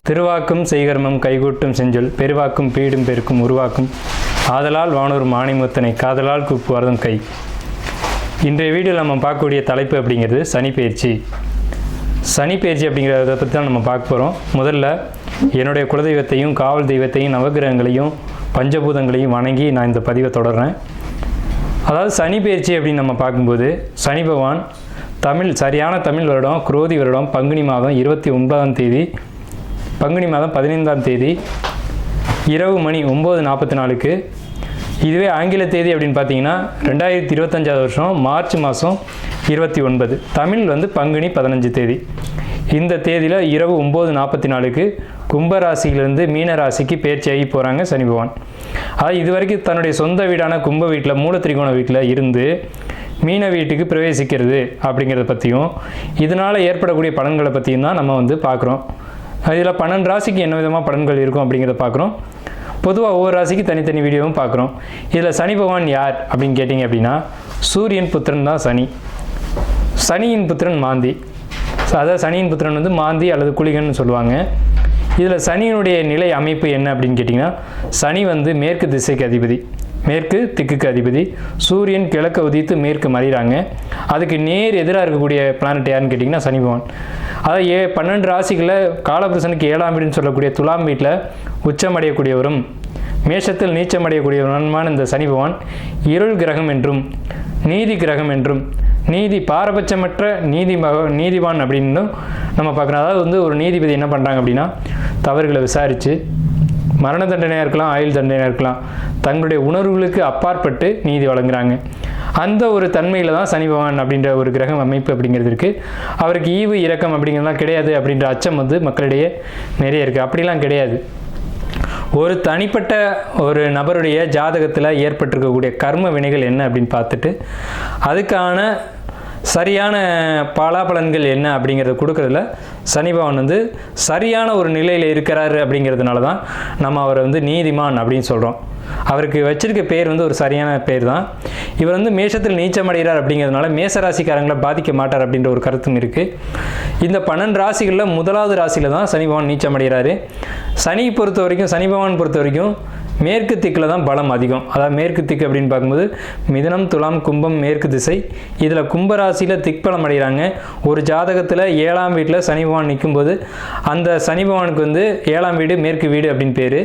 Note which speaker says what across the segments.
Speaker 1: திருவாக்கும் செய்கர்மம் கைகூட்டும் செஞ்சொல் பெருவாக்கும் பீடும் பெருக்கும் உருவாக்கும் ஆதலால் வானூர் மாணிமுத்தனை காதலால் கூப்புவார்தம் கை. இன்றைய வீடியோவில் நம்ம பார்க்கக்கூடிய தலைப்பு அப்படிங்கிறது சனிப்பெயர்ச்சி. சனிப்பெயர்ச்சி அப்படிங்கிறத பற்றி தான் நம்ம பார்க்க போகிறோம். முதல்ல என்னுடைய குலதெய்வத்தையும் காவல் தெய்வத்தையும் நவகிரகங்களையும் பஞ்சபூதங்களையும் வணங்கி நான் இந்த பதிவை தொடர்றேன். அதாவது சனிப்பெயர்ச்சி அப்படின்னு நம்ம பார்க்கும்போது சனி பகவான் சரியான தமிழ் வருடம் குரோதி வருடம் பங்குனி மாதம் 29ஆம் தேதி பங்குனி மாதம் 15ஆம் தேதி இரவு மணி 9:44க்கு, இதுவே ஆங்கில தேதி அப்படின்னு பார்த்தீங்கன்னா 2025 வருஷம் மார்ச் மாதம் 29, தமிழ் பங்குனி 15 தேதி. இந்த தேதியில் இரவு 9:44க்கு கும்பராசியிலிருந்து மீன ராசிக்கு பெயர்ச்சியாகி போகிறாங்க சனி பகவான். அதாவது இது வரைக்கும் தன்னுடைய சொந்த வீடான கும்ப வீட்டில் மூல திரிகோண வீட்டில் இருந்து மீன வீட்டுக்கு பிரவேசிக்கிறது அப்படிங்கிறத பற்றியும் இதனால் ஏற்படக்கூடிய பலன்களை பற்றியும் தான் நம்ம பார்க்குறோம். இதில் 12 ராசிக்கு என்ன விதமாக பலன்கள் இருக்கும் அப்படிங்கிறத பார்க்குறோம். பொதுவாக ஒவ்வொரு ராசிக்கு தனித்தனி வீடியோவும் பார்க்குறோம். இதில் சனி பகவான் யார் அப்படின்னு கேட்டிங்க அப்படின்னா சூரியன் புத்திரன் தான் சனி. சனியின் புத்திரன் மாந்தி. அதாவது சனியின் புத்திரன் மாந்தி அல்லது குளிகன்னு சொல்லுவாங்க. இதில் சனியினுடைய நிலை அமைப்பு என்ன அப்படின்னு கேட்டிங்கன்னா சனி மேற்கு திசைக்கு அதிபதி, மேற்கு திக்குக்கு அதிபதி. சூரியன் கிழக்க உதித்து மேற்கு மறைகிறாங்க. அதுக்கு நேர் எதிராக இருக்கக்கூடிய பிளானட் யாருன்னு கேட்டிங்கன்னா சனி பகவான். அதாவது 12 ராசிகளில் காலபுருஷனுக்கு 7ஆம் வீடுன்னு சொல்லக்கூடிய துலாம் வீட்டில் உச்சமடையக்கூடியவரும் மேஷத்தில் நீச்சமடையக்கூடியவருமான இந்த சனி பகவான் இருள் கிரகம் என்றும் நீதி கிரகம் என்றும் பாரபட்சமற்ற நீதிவான் அப்படின்னு நம்ம பார்க்குறோம். அதாவது ஒரு நீதிபதி என்ன பண்ணுறாங்க அப்படின்னா தவறுகளை விசாரித்து மரண தண்டனையாக இருக்கலாம், ஆயுள் தண்டனையாக இருக்கலாம், தங்களுடைய உணர்வுகளுக்கு அப்பாற்பட்டு நீதி வழங்குறாங்க. அந்த ஒரு தன்மையில் தான் சனி பகவான் அப்படின்ற ஒரு கிரகம் அமைப்பு அப்படிங்கிறது இருக்குது. அவருக்கு ஈவு இரக்கம் அப்படிங்கிறதுலாம் கிடையாது அப்படின்ற அச்சம் மக்களிடையே நிறைய இருக்குது. அப்படிலாம் கிடையாது. ஒரு தனிப்பட்ட ஒரு நபருடைய ஜாதகத்தில் ஏற்பட்டிருக்கக்கூடிய கர்ம வினைகள் என்ன அப்படின்னு பார்த்துட்டு அதுக்கான சரியான பலாபலன்கள் என்ன அப்படிங்கிறத கொடுக்கறதுல சனி பகவான் சரியான ஒரு நிலையில் இருக்கிறாரு அப்படிங்கிறதுனால தான் நம்ம அவரை நீதிமான் அப்படின்னு சொல்கிறோம். அவருக்கு வச்சிருக்க பேர் ஒரு சரியான பேர் தான். இவர் மேஷத்தில் நீச்சமடைகிறார் அப்படிங்கிறதுனால மேசராசிக்காரங்களை பாதிக்க மாட்டார் அப்படின்ற ஒரு கருத்தும் இருக்குது. இந்த 12 ராசிகளில் முதலாவது ராசியில் தான் சனி பகவான் நீச்சமடைகிறாரு. சனி பகவான் பொறுத்த வரைக்கும் மேற்கு திக்கில் தான் பலம் அதிகம். அதாவது மேற்கு திக்கு அப்படின்னு பார்க்கும்போது மிதுனம் துலாம் கும்பம் மேற்கு திசை. இதில் கும்பராசியில் திக்பலம் அடைகிறாங்க. ஒரு ஜாதகத்தில் 7ஆம் வீட்டில் சனி பகவான் நிற்கும்போது அந்த சனி பகவானுக்கு 7ஆம் வீடு மேற்கு வீடு அப்படின்னு பேர்.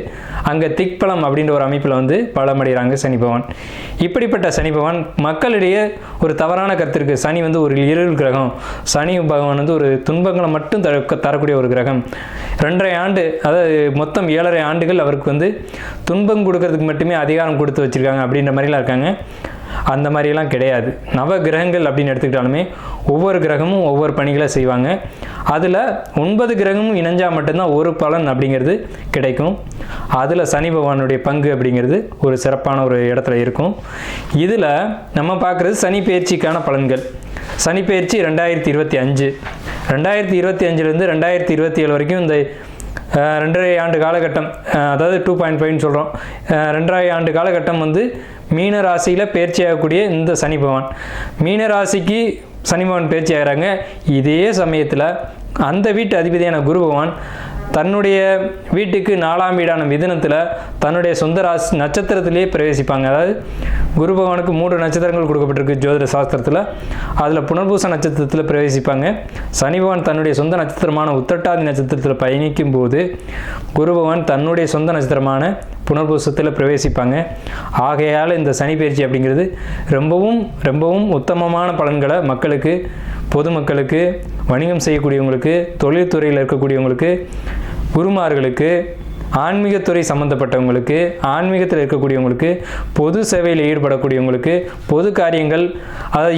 Speaker 1: அங்கே திக்பலம் அப்படின்ற ஒரு அமைப்பில் பலம் அடைகிறாங்க சனி பகவான். இப்படிப்பட்ட சனி பகவான் மக்களிடையே ஒரு தவறான கருத்து இருக்குது. சனி ஒரு இருள் கிரகம், சனி பகவான் ஒரு துன்பங்களை மட்டும் தரக்கூடிய ஒரு கிரகம். 2.5 ஆண்டு, அதாவது மொத்தம் 7.5 ஆண்டுகள் அவருக்கு துன்பம் கொடுக்கறதுக்கு மட்டுமே அதிகாரம் கொடுத்து வச்சுருக்காங்க அப்படின்ற மாதிரிலாம் இருக்காங்க. அந்த மாதிரியெல்லாம் கிடையாது. நவ கிரகங்கள் அப்படின்னு எடுத்துக்கிட்டாலுமே ஒவ்வொரு கிரகமும் ஒவ்வொரு பணிகளை செய்வாங்க. அதில் 9 கிரகமும் இணைஞ்சால் மட்டும்தான் ஒரு பலன் அப்படிங்கிறது கிடைக்கும். அதில் சனி பகவானுடைய பங்கு அப்படிங்கிறது ஒரு சிறப்பான ஒரு இடத்துல இருக்கும். இதில் நம்ம பார்க்குறது சனி பெயர்ச்சிக்கான பலன்கள். சனி பெயர்ச்சி 2025, 2025லேருந்து 2027 வரைக்கும் இந்த 2.5 ஆண்டு காலகட்டம், அதாவது 2.5ன்னு சொல்கிறோம். 2.5 ஆண்டு காலகட்டம் மீன ராசியில் பயிற்சி ஆகக்கூடிய இந்த சனி பகவான் மீன ராசிக்கு சனி பகவான் பயிற்சி ஆகிறாங்க. இதே சமயத்தில் அந்த வீட்டு அதிபதியான குரு பகவான் தன்னுடைய வீட்டுக்கு 4ஆம் வீடான மிதுனத்தில் தன்னுடைய சொந்த ராசி நட்சத்திரத்திலேயே பிரவேசிப்பாங்க. அதாவது குரு பகவானுக்கு 3 நட்சத்திரங்கள் கொடுக்கப்பட்டிருக்கு ஜோதிட சாஸ்திரத்தில். அதில் புனர்பூச நட்சத்திரத்தில் பிரவேசிப்பாங்க. சனி பகவான் தன்னுடைய சொந்த நட்சத்திரமான உத்திரட்டாதி நட்சத்திரத்தில் பயணிக்கும் போது குரு பகவான் தன்னுடைய சொந்த நட்சத்திரமான புனர்பூசத்தில் பிரவேசிப்பாங்க. ஆகையால் இந்த சனி பயிற்சி அப்படிங்கிறது ரொம்பவும் ரொம்பவும் உத்தமமான பலன்களை மக்களுக்கு, பொதுமக்களுக்கு, வணிகம் செய்யக்கூடியவங்களுக்கு, தொழில்துறையில் இருக்கக்கூடியவங்களுக்கு, குருமார்களுக்கு, ஆன்மீகத்துறை சம்மந்தப்பட்டவங்களுக்கு, ஆன்மீகத்தில் இருக்கக்கூடியவங்களுக்கு, பொது சேவையில் ஈடுபடக்கூடியவங்களுக்கு, பொது காரியங்கள், அதாவது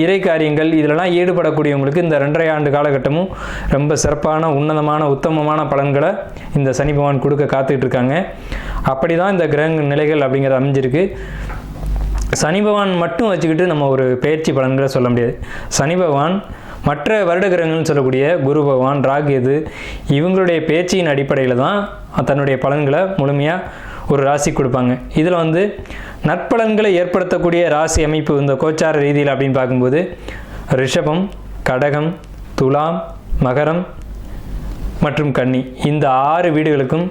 Speaker 1: இறை காரியங்கள் இதிலெல்லாம் ஈடுபடக்கூடியவங்களுக்கு இந்த 2.5 ஆண்டு காலகட்டமும் ரொம்ப சிறப்பான உன்னதமான உத்தமமான பலன்களை இந்த சனி பகவான் கொடுக்க காத்துக்கிட்டு இருக்காங்க. அப்படி தான் இந்த கிரக நிலைகள் அப்படிங்கிறது அமைஞ்சிருக்கு. சனி பகவான் மட்டும் வச்சுக்கிட்டு நம்ம ஒரு பயிற்சி பலன்களை சொல்ல முடியாது. சனி பகவான் மற்ற வருட கிரகங்கள்னு சொல்லக்கூடிய குரு பகவான், ராகு, இவங்களுடைய பேச்சின் அடிப்படையில் தான் தன்னுடைய பலன்களை முழுமையாக ஒரு ராசி கொடுப்பாங்க. இதில் நற்பலன்களை ஏற்படுத்தக்கூடிய ராசி அமைப்பு இந்த கோச்சார ரீதியில் அப்படின்னு பார்க்கும்போது ரிஷபம், கடகம், துலாம், மகரம், மற்றும் கன்னி இந்த 6 வீடுகளுக்கும்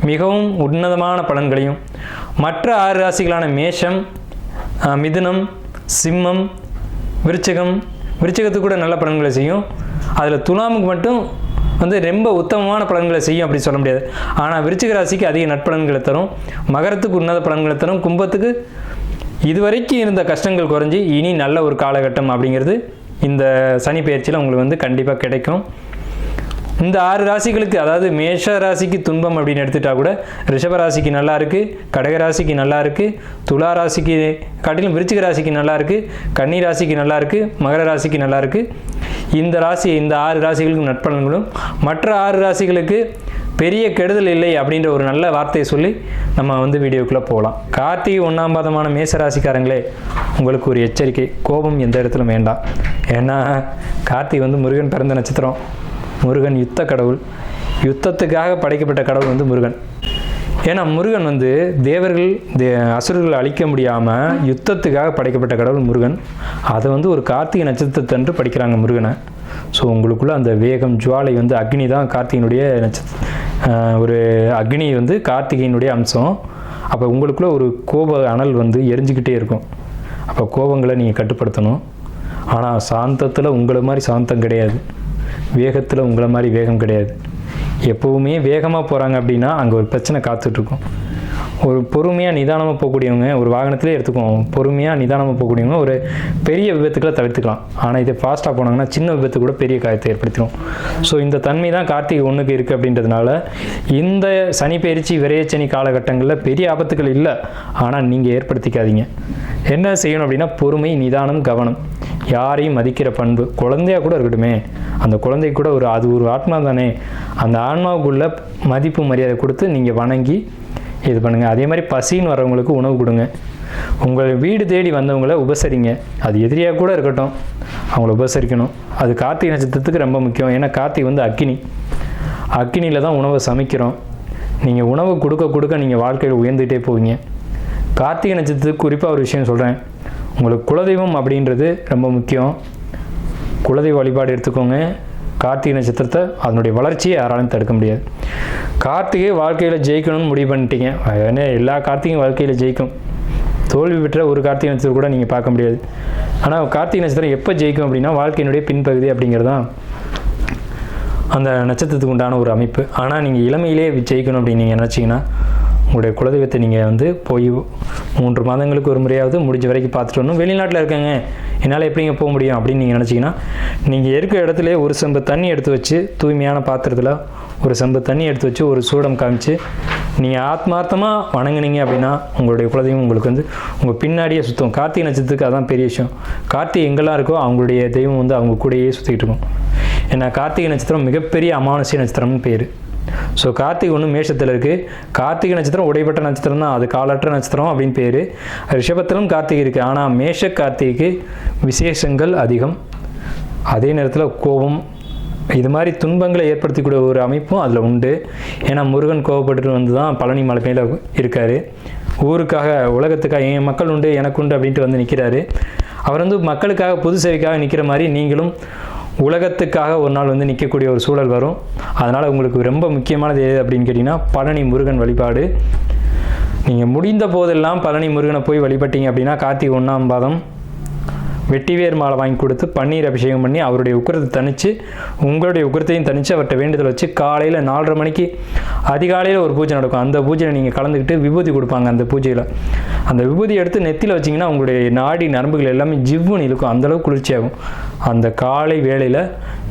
Speaker 1: மிகவும் உன்னதமான பலன்களையும், மற்ற 6 ராசிகளான மேஷம், மிதுனம், சிம்மம், விருச்சிகத்துக்கு கூட நல்ல பலன்களை செய்யும். அதில் துலாமுக்கு மட்டும் வந்து ரொம்ப உத்தமமான பலன்களை செய்யும் அப்படி சொல்ல முடியாது. ஆனால் விருச்சிக ராசிக்கு அதிக நட்பலன்களை தரும், மகரத்துக்கு உன்னத பலன்களை தரும், கும்பத்துக்கு இதுவரைக்கும் இருந்த கஷ்டங்கள் குறைஞ்சி இனி நல்ல ஒரு காலகட்டம் அப்படிங்கிறது இந்த சனி பெயர்ச்சியில் உங்களுக்கு வந்து கண்டிப்பாக கிடைக்கும். இந்த 6 ராசிகளுக்கு, அதாவது மேஷ ராசிக்கு துன்பம் அப்படின்னு எடுத்துட்டா கூட ரிஷப ராசிக்கு நல்லா இருக்குது, கடக ராசிக்கு நல்லா இருக்குது, துலா ராசிக்கு காட்டிலும் விருச்சிக ராசிக்கு நல்லா இருக்குது, கன்னி ராசிக்கு நல்லா இருக்குது, மகர ராசிக்கு நல்லா இருக்குது. இந்த 6 ராசிகளுக்கும் நட்பலன்களும், மற்ற 6 ராசிகளுக்கு பெரிய கெடுதல் இல்லை அப்படின்ற ஒரு நல்ல வார்த்தையை சொல்லி நம்ம வந்து வீடியோக்குள்ளே போகலாம். கார்த்திகை 1ஆம் பாதமான மேச ராசிக்காரங்களே, உங்களுக்கு ஒரு எச்சரிக்கை, கோபம் எந்த இடத்துலையும் வேண்டாம். ஏன்னா கார்த்திகை வந்து முருகன் பிறந்த நட்சத்திரம். முருகன் யுத்த கடவுள், யுத்தத்துக்காக படைக்கப்பட்ட கடவுள் வந்து முருகன். ஏன்னா முருகன் வந்து அசுரர்கள் அழிக்க முடியாமல் யுத்தத்துக்காக படைக்கப்பட்ட கடவுள் முருகன். அதை வந்து ஒரு கார்த்திகை நட்சத்திரத்தன்று படிக்கிறாங்க முருகனை. ஸோ உங்களுக்குள்ள அந்த வேகம் ஜுவாலை வந்து அக்னி தான் கார்த்திகையினுடைய ஒரு அக்னி வந்து கார்த்திகையினுடைய அம்சம். அப்போ உங்களுக்குள்ள ஒரு கோப அனல் வந்து எரிஞ்சிக்கிட்டே இருக்கும். அப்போ கோபங்களை நீங்கள் கட்டுப்படுத்தணும். ஆனால் சாந்தத்தில் உங்களை மாதிரி சாந்தம் கிடையாது, வேகத்தில் உங்களை மாதிரி வேகம் கிடையாது. எப்போவுமே வேகமாக போகிறாங்க அப்படின்னா அங்கே ஒரு பிரச்சனை காத்துட்ருக்கும். ஒரு பொறுமையாக நிதானமாக போகக்கூடியவங்க, ஒரு வாகனத்திலே எடுத்துக்குவோம், பொறுமையாக நிதானமாக போகக்கூடியவங்க ஒரு பெரிய விபத்துக்களை தவிர்த்துக்கலாம். ஆனால் இதை ஃபாஸ்ட்டாக போனாங்கன்னா சின்ன விபத்து கூட பெரிய காயத்தை ஏற்படுத்திடும். ஸோ இந்த தன்மை தான் கார்த்திகை 1க்கு இருக்குது அப்படின்றதுனால இந்த சனி பயிற்சி விரையச்சனி காலகட்டங்களில் பெரிய ஆபத்துக்கள் இல்லை. ஆனால் நீங்கள் ஏற்படுத்திக்காதீங்க. என்ன செய்யணும் அப்படின்னா பொறுமை, நிதானம், கவனம், யாரையும் மதிக்கிற பண்பு. குழந்தையாக கூட இருக்கட்டுமே, அந்த குழந்தைக்கு கூட அது ஒரு ஆத்மா தானே, அந்த ஆன்மாவுக்குள்ள மதிப்பு மரியாதை கொடுத்து நீங்கள் வணங்கி இது பண்ணுங்கள். அதே மாதிரி பசின்னு வரவங்களுக்கு உணவு கொடுங்க. உங்கள் வீடு தேடி வந்தவங்களை உபசரிங்க. அது எதிரியாக கூட இருக்கட்டும், அவங்கள உபசரிக்கணும். அது கார்த்திகை நட்சத்திரத்துக்கு ரொம்ப முக்கியம். ஏன்னா கார்த்திகை வந்து அக்கினியில் தான் உணவை சமைக்கிறோம். நீங்கள் உணவு கொடுக்க நீங்கள் வாழ்க்கையில் உயர்ந்துகிட்டே போவீங்க. கார்த்திகை நட்சத்திரத்துக்கு குறிப்பாக ஒரு விஷயம் சொல்கிறேன். உங்களுக்கு குலதெய்வம் அப்படின்றது ரொம்ப முக்கியம். குலதெய்வ வழிபாடு எடுத்துக்கோங்க. கார்த்திகை நட்சத்திரத்தை அதனுடைய வளர்ச்சியை யாராலும் தடுக்க முடியாது. கார்த்திகை வாழ்க்கையில் ஜெயிக்கணும்னு முடிவு பண்ணிட்டீங்க. ஏன்னா எல்லா கார்த்திகையும் வாழ்க்கையில் ஜெயிக்கும். தோல்வி பெற்ற ஒரு கார்த்திகை நட்சத்திரம் கூட நீங்கள் பார்க்க முடியாது. ஆனால் கார்த்திகை நட்சத்திரம் எப்போ ஜெயிக்கும் அப்படின்னா வாழ்க்கையினுடைய பின்பகுதி அப்படிங்கிறதான் அந்த நட்சத்திரத்துக்கு உண்டான ஒரு அமைப்பு. ஆனால் நீங்கள் இளமையிலே ஜெயிக்கணும் அப்படின்னு நீங்கள் நினச்சிங்கன்னா உங்களுடைய குலதெய்வத்தை நீங்கள் வந்து போய் 3 மாதங்களுக்கு ஒரு முறையாவது முடிஞ்ச வரைக்கும் பார்த்துட்டு வரணும். வெளிநாட்டில் இருக்கங்க, என்னால் எப்படிங்க போக முடியும் அப்படின்னு நீங்கள் நினச்சிங்கன்னா நீங்கள் இருக்கிற இடத்துல ஒரு செம்பு தண்ணி எடுத்து வச்சு, தூய்மையான பாத்திரத்தில் ஒரு செம்பு தண்ணி எடுத்து வச்சு ஒரு சூடம் காமிச்சு நீங்கள் ஆத்மார்த்தமாக வணங்குனீங்க அப்படின்னா உங்களுடைய குலதெய்வம் உங்களுக்கு வந்து உங்கள் பின்னாடியே சுற்றும். கார்த்திகை நட்சத்திரத்துக்கு அதான் பெரிய விஷயம். கார்த்திகை எங்கெல்லாம் இருக்கோ அவங்களுடைய தெய்வம் வந்து அவங்க கூடயே சுற்றிக்கிட்டு இருக்கும். ஏன்னா கார்த்திகை நட்சத்திரம் மிகப்பெரிய அமானுஷ்ய நட்சத்திரம்னு பேர். ஸோ கார்த்திகை 1 மேஷத்தில் இருக்குது. கார்த்திகை நட்சத்திரம் உடைப்பட்ட நட்சத்திரம் தான், அது காலற்ற நட்சத்திரம் அப்படின்னு பேர். ரிஷபத்திலும் கார்த்திகை இருக்குது. ஆனால் மேஷ கார்த்திகைக்கு விசேஷங்கள் அதிகம். அதே நேரத்தில் கோபம், இது மாதிரி துன்பங்களை ஏற்படுத்தக்கூடிய ஒரு அமைப்பும் அதில் உண்டு. ஏன்னா முருகன் கோபப்பட்டு வந்து தான் பழனி மலை மேலே இருக்கார். ஊருக்காக, உலகத்துக்காக, என் மக்கள் உண்டு எனக்கு உண்டு அப்படின்ட்டு வந்து நிற்கிறாரு. அவர் வந்து மக்களுக்காக, பொது சேவைக்காக நிற்கிற மாதிரி நீங்களும் உலகத்துக்காக ஒரு நாள் வந்து நிற்கக்கூடிய ஒரு சூழல் வரும். அதனால் உங்களுக்கு ரொம்ப முக்கியமானது எது அப்படின்னு கேட்டிங்கன்னா பழனி முருகன் வழிபாடு. நீங்கள் முடிந்த போதெல்லாம் பழனி முருகனை போய் வழிபட்டீங்க அப்படின்னா கார்த்திகை 1ஆம் பாதம் வெட்டிவேர் மாலை வாங்கி கொடுத்து பன்னீர் அபிஷேகம் பண்ணி அவருடைய உக்கிரத்தை தணித்து, உங்களுடைய உக்கிரத்தையும் தணித்து அவர்கிட்ட வேண்டுதல் வச்சு காலையில் 4:30 மணிக்கு அதிகாலையில் ஒரு பூஜை நடக்கும். அந்த பூஜையில் நீங்கள் கலந்துக்கிட்டு விபூதி கொடுப்பாங்க. அந்த பூஜையில் அந்த விபூதி எடுத்து நெத்தியில் வச்சிங்கன்னா உங்களுடைய நாடி நரம்புகள் எல்லாமே ஜிவ்வுன்னு இருக்கும், அந்தளவுக்கு குளிர்ச்சியாகும். அந்த காலை வேளையில்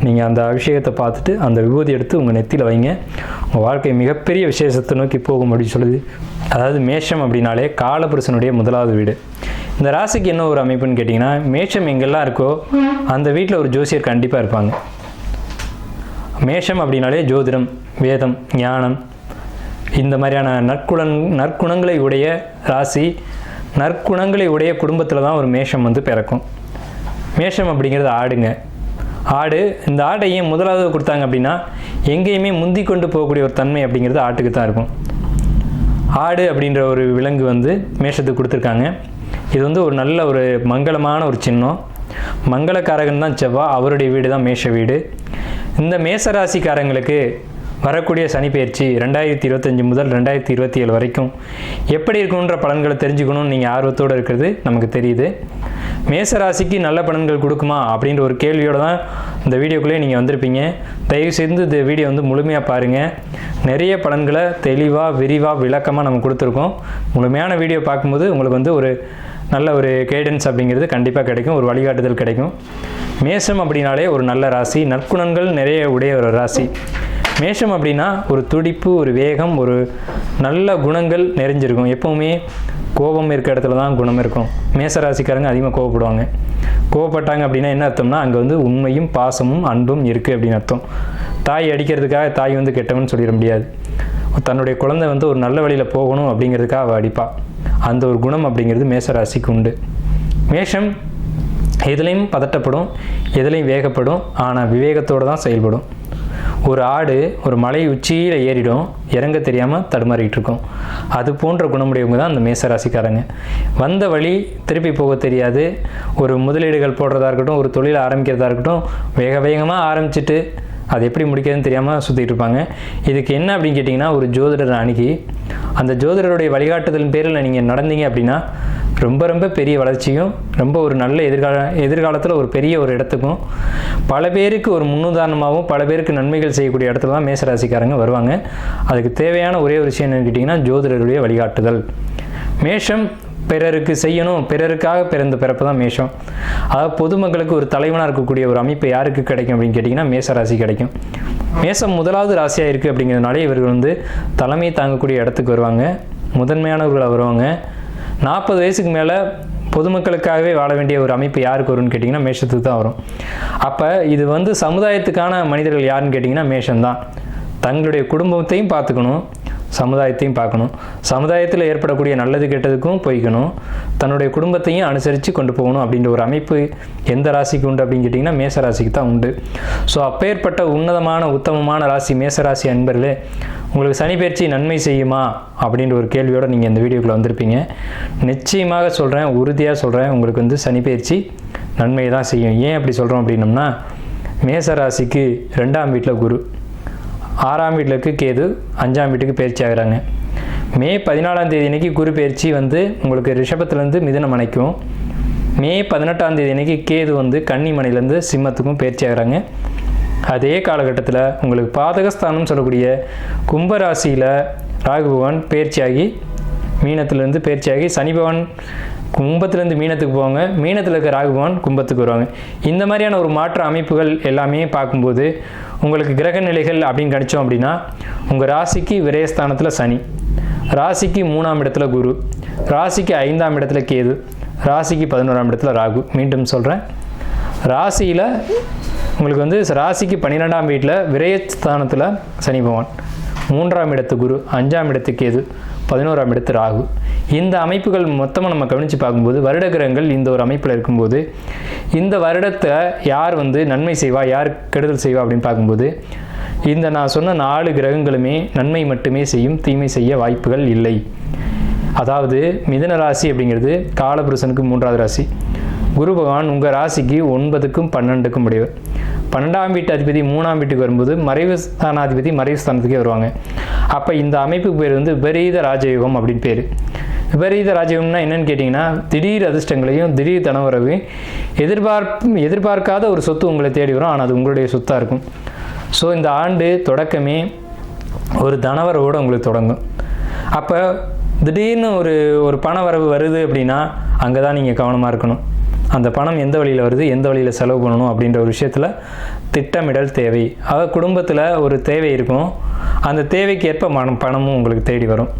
Speaker 1: நீங்கள் அந்த அபிஷேகத்தை பார்த்துட்டு அந்த விபூதி எடுத்து உங்கள் நெத்தியில் வைங்க. உங்கள் வாழ்க்கை மிகப்பெரிய விசேஷத்தை நோக்கி போகும் அப்படின்னு சொல்லுது. அதாவது மேஷம் அப்படின்னாலே காலபுருஷனுடைய 1வது வீடு. இந்த ராசிக்கு என்ன ஒரு அமைப்புன்னு கேட்டிங்கன்னா, மேஷம் எங்கெல்லாம் இருக்கோ அந்த வீட்டில் ஒரு ஜோசியர் கண்டிப்பாக இருப்பாங்க. மேஷம் அப்படின்னாலே ஜோதிடம், வேதம், ஞானம், இந்த மாதிரியான நற்குணங்களை உடைய ராசி, நற்குணங்களை உடைய குடும்பத்தில் தான் ஒரு மேஷம் வந்து பிறக்கும். மேஷம் அப்படிங்கிறது ஆடுங்க. ஆடு, இந்த ஆட்டை ஏன் 1வது கொடுத்தாங்க அப்படின்னா எங்கேயுமே முந்தி கொண்டு போகக்கூடிய ஒரு தன்மை அப்படிங்கிறது ஆட்டுக்கு தான் இருக்கும். ஆடு அப்படின்ற ஒரு விலங்கு வந்து மேஷத்துக்கு கொடுத்துருக்காங்க. இது வந்து ஒரு நல்ல ஒரு மங்களமான ஒரு சின்னம். மங்களக்காரகன் தான் செவ்வாய், அவருடைய வீடு தான் மேஷ வீடு. இந்த மேச ராசிக்காரங்களுக்கு வரக்கூடிய சனிப்பெயர்ச்சி 2025 முதல் 2027 வரைக்கும் எப்படி இருக்குன்ற பலன்களை தெரிஞ்சுக்கணும்னு நீங்கள் ஆர்வத்தோடு இருக்கிறது நமக்கு தெரியுது. மேசராசிக்கு நல்ல பலன்கள் கொடுக்குமா அப்படின்ற ஒரு கேள்வியோடு தான் இந்த வீடியோக்குள்ளே நீங்கள் வந்திருப்பீங்க. தயவுசெய்து இந்த வீடியோ வந்து முழுமையாக பாருங்கள். நிறைய பலன்களை தெளிவாக விரிவாக விளக்கமாக நம்ம கொடுத்துருக்கோம். முழுமையான வீடியோ பார்க்கும்போது உங்களுக்கு வந்து ஒரு நல்ல ஒரு கைடன்ஸ் அப்படிங்கிறது கண்டிப்பாக கிடைக்கும், ஒரு வழிகாட்டுதல் கிடைக்கும். மேஷம் அப்படின்னாலே ஒரு நல்ல ராசி, நற்குணங்கள் நிறைய உடைய ஒரு ராசி. மேஷம் அப்படின்னா ஒரு துடிப்பு, ஒரு வேகம், ஒரு நல்ல குணங்கள் நிறைஞ்சிருக்கும். எப்போவுமே கோபம் இருக்க இடத்துல தான் குணம் இருக்கும். மேசராசிக்காரங்க அதிகமாக கோவப்படுவாங்க. கோவப்பட்டாங்க அப்படின்னா என்ன அர்த்தம்னா அங்கே வந்து உண்மையும் பாசமும் அன்பும் இருக்குது அப்படின்னு அர்த்தம். தாய் அடிக்கிறதுக்காக தாய் வந்து கெட்டவன்னு சொல்லிட முடியாது. தன்னுடைய குழந்தை வந்து ஒரு நல்ல வழியில் போகணும் அப்படிங்கிறதுக்காக அவள் அடிப்பாள். அந்த ஒரு குணம் அப்படிங்கிறது மேசராசிக்கு உண்டு. மேஷம் எதுலேயும் பதட்டப்படும், எதுலேயும் வேகப்படும், ஆனால் விவேகத்தோடு தான் செயல்படும். ஒரு ஆடு ஒரு மலை உச்சியில் ஏறிடும், இறங்க தெரியாமல் தடுமாறிக்கிட்டு இருக்கும். அது போன்ற குணமுடையவங்க தான் அந்த மேசராசிக்காரங்க. வந்த வழி திருப்பி போக தெரியாது. ஒரு முதலீடுகள் போடுறதா இருக்கட்டும், ஒரு தொழிலை ஆரம்பிக்கிறதா இருக்கட்டும், வேகமாக ஆரம்பிச்சுட்டு அது எப்படி முடிக்கிறதுன்னு தெரியாமல் சுற்றிட்டு இருப்பாங்க. இதுக்கு என்ன அப்படின்னு கேட்டிங்கன்னா, ஒரு ஜோதிடரை அணுகி அந்த ஜோதிடருடைய வழிகாட்டுதலின் பேரில் நீங்கள் நடந்தீங்க அப்படின்னா ரொம்ப பெரிய வளர்ச்சியும், ரொம்ப ஒரு நல்ல எதிர்காலத்தில் ஒரு பெரிய ஒரு இடத்துக்கும், பல பேருக்கு ஒரு முன்னுதாரணமாகவும் பல பேருக்கு நன்மைகள் செய்யக்கூடிய இடத்துல தான் மேசராசிக்காரங்க வருவாங்க. அதுக்கு தேவையான ஒரே ஒரு விஷயம் என்னன்னு கேட்டிங்கன்னா, ஜோதிடருடைய வழிகாட்டுதல். மேஷம் பிறருக்கு செய்யணும், பிறருக்காக பிறந்த பிறப்பு தான் மேஷம். அதாவது பொதுமக்களுக்கு ஒரு தலைவனாக இருக்கக்கூடிய ஒரு அமைப்பு யாருக்கு கிடைக்கும் அப்படின்னு கேட்டிங்கன்னா மேசராசி கிடைக்கும். மேசம் முதலாவது ராசியாக இருக்குது அப்படிங்கிறதுனால இவர்கள் வந்து தலைமை தாங்கக்கூடிய இடத்துக்கு வருவாங்க, முதன்மையானவர்களாக வருவாங்க. 40 வயசுக்கு மேலே பொதுமக்களுக்காகவே வாழ வேண்டிய ஒரு அமைப்பு யாருக்கு வரும்னு கேட்டிங்கன்னா மேஷத்துக்கு தான் வரும். அப்போ இது வந்து சமுதாயத்துக்கான மனிதர்கள் யாருன்னு கேட்டிங்கன்னா மேஷம்தான். தங்களுடைய குடும்பத்தையும் பார்த்துக்கணும், சமுதாயத்தையும் பார்க்கணும். சமுதாயத்தில் ஏற்படக்கூடிய நல்லது கெட்டதுக்கும் போய்க்கணும், தன்னுடைய குடும்பத்தையும் அனுசரித்து கொண்டு போகணும் அப்படின்ற ஒரு அமைப்பு எந்த ராசிக்கு உண்டு அப்படின்னு கேட்டிங்கன்னா மேசராசிக்கு தான் உண்டு. ஸோ அப்பேற்பட்ட உன்னதமான உத்தமமான ராசி மேசராசி அன்பர்களே, உங்களுக்கு சனிப்பெயர்ச்சி நன்மை செய்யுமா அப்படின்ற ஒரு கேள்வியோடு நீங்கள் இந்த வீடியோக்குள்ளே வந்திருப்பீங்க. நிச்சயமாக சொல்கிறேன், உறுதியாக சொல்கிறேன், உங்களுக்கு வந்து சனிப்பெயர்ச்சி நன்மை தான் செய்யும். ஏன் அப்படி சொல்கிறோம் அப்படின்னம்னா, மேசராசிக்கு 2ஆம் வீட்டில் குரு, 6ஆம் வீட்டிலுக்கு கேது, 5ஆம் வீட்டுக்கு பயிற்சி ஆகிறாங்க. மே 14ஆம் தேதி அன்னைக்கு குரு பயிற்சி வந்து உங்களுக்கு ரிஷபத்துலேருந்து மிதுனம் அணைக்கும். மே 18ஆம் தேதி அன்னைக்கு கேது வந்து கன்னிமனையிலேருந்து சிம்மத்துக்கும் பயிற்சி ஆகிறாங்க. அதே காலகட்டத்தில் உங்களுக்கு பாதகஸ்தானம் சொல்லக்கூடிய கும்பராசியில் ராகு பகவான் பயிற்சியாகி மீனத்திலேருந்து பயிற்சியாகி சனி பகவான் கும்பத்திலேருந்து மீனத்துக்கு போவாங்க, மீனத்தில் இருக்க ராகு பகவான் கும்பத்துக்கு வருவாங்க. இந்த மாதிரியான ஒரு மாற்ற அமைப்புகள் எல்லாமே பார்க்கும்போது உங்களுக்கு கிரக நிலைகள் அப்படின்னு கணிச்சோம் அப்படின்னா, உங்கள் ராசிக்கு விரயஸ்தானத்தில் சனி, ராசிக்கு 3ஆம் இடத்துல குரு, ராசிக்கு 5ஆம் இடத்துல கேது, ராசிக்கு 11ஆம் இடத்துல ராகு. மீண்டும் சொல்கிறேன், ராசியில் உங்களுக்கு வந்து ராசிக்கு 12ஆம் வீட்டில் விரயஸ்தானத்தில் சனி பகவான், 3ஆம் இடத்து குரு, 5ஆம் இடத்து கேது, 11ஆம் இடத்து ராகு. இந்த அமைப்புகள் மொத்தமாக நம்ம கவனித்து பார்க்கும்போது வருட கிரகங்கள் இந்த ஒரு அமைப்பில் இருக்கும்போது இந்த வருடத்தை யார் வந்து நன்மை செய்வா, யார் கெடுதல் செய்வா அப்படின்னு பார்க்கும்போது இந்த நான் சொன்ன 4 கிரகங்களுமே நன்மை மட்டுமே செய்யும், தீமை செய்ய வாய்ப்புகள் இல்லை. அதாவது மிதுன ராசி அப்படிங்கிறது காலபுருஷனுக்கு 3ஆவது ராசி. குரு பகவான் உங்கள் ராசிக்கு 9க்கும் 12க்கும் உடையவர். 12ஆம் வீட்டு அதிபதி 3ஆம் வீட்டுக்கு வரும்போது மறைவு ஸ்தானாதிபதி மறைவு ஸ்தானத்துக்கே வருவாங்க. அப்போ இந்த அமைப்புக்கு பேர் வந்து விபரீத ராஜயோகம் அப்படின்னு பேர். விபரீத ராஜயோகம்னா என்னன்னு கேட்டிங்கன்னா, திடீர் அதிர்ஷ்டங்களையும் திடீர் தனவரவையும் எதிர்பார்க்காத ஒரு சொத்து உங்களை தேடி வரும், ஆனால் அது உங்களுடைய சொத்தாக இருக்கும். ஸோ இந்த ஆண்டு தொடக்கமே ஒரு தனவரவோடு உங்களுக்கு தொடங்கும். அப்போ திடீர்னு ஒரு பண வரவு வருது அப்படின்னா அங்கே தான் நீங்கள் கவனமாக இருக்கணும். அந்த பணம் எந்த வழியில் வருது, எந்த வழியில் செலவு பண்ணணும் அப்படின்ற ஒரு விஷயத்தில் திட்டமிடல் தேவை. அதாவது குடும்பத்தில் ஒரு தேவை இருக்கும், அந்த தேவைக்கு ஏற்ப பணமும் உங்களுக்கு தேடி வரும்.